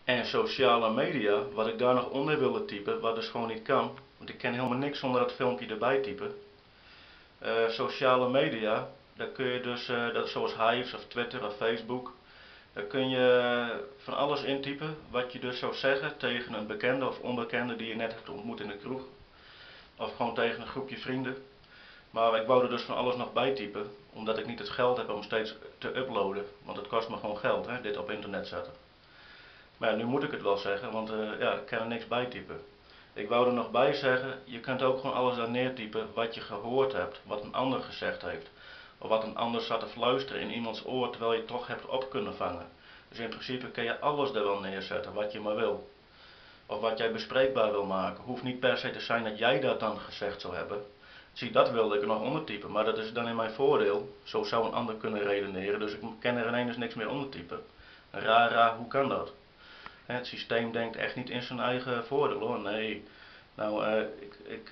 En sociale media, wat ik daar nog onder wilde typen, wat dus gewoon niet kan, want ik ken helemaal niks zonder dat filmpje erbij typen. Sociale media, daar kun je dus, dat is zoals Hives of Twitter of Facebook, daar kun je van alles intypen wat je dus zou zeggen tegen een bekende of onbekende die je net hebt ontmoet in de kroeg. Of gewoon tegen een groepje vrienden. Maar ik wou er dus van alles nog bij typen, omdat ik niet het geld heb om steeds te uploaden. Want het kost me gewoon geld, hè, dit op internet zetten. Maar ja, nu moet ik het wel zeggen, want ja, ik kan er niks bij typen. Ik wou er nog bij zeggen, je kunt ook gewoon alles daar neertypen wat je gehoord hebt, wat een ander gezegd heeft. Of wat een ander zat te fluisteren in iemands oor terwijl je het toch hebt op kunnen vangen. Dus in principe kun je alles daar wel neerzetten, wat je maar wil. Of wat jij bespreekbaar wil maken. Hoeft niet per se te zijn dat jij dat dan gezegd zou hebben. Zie, dat wilde ik er nog ondertypen, maar dat is dan in mijn voordeel. Zo zou een ander kunnen redeneren, dus ik kan er ineens niks meer ondertypen. Rara, hoe kan dat? Het systeem denkt echt niet in zijn eigen voordeel hoor, nee. Nou, ik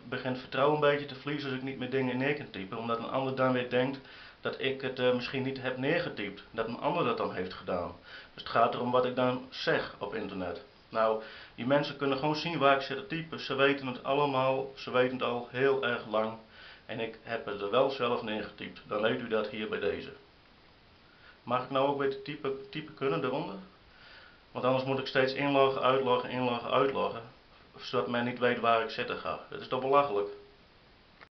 begin het vertrouwen een beetje te verliezen als ik niet meer dingen neer kan typen, omdat een ander dan weer denkt dat ik het misschien niet heb neergetypt, dat een ander dat dan heeft gedaan. Dus het gaat erom wat ik dan zeg op internet. Nou, die mensen kunnen gewoon zien waar ik zit te typen, ze weten het allemaal, ze weten het al heel erg lang en ik heb het er wel zelf neergetypt, dan weet u dat hier bij deze. Mag ik nou ook weer typen kunnen eronder? Want anders moet ik steeds inloggen, uitloggen, inloggen, uitloggen. Zodat men niet weet waar ik zitten ga. Dat is toch belachelijk?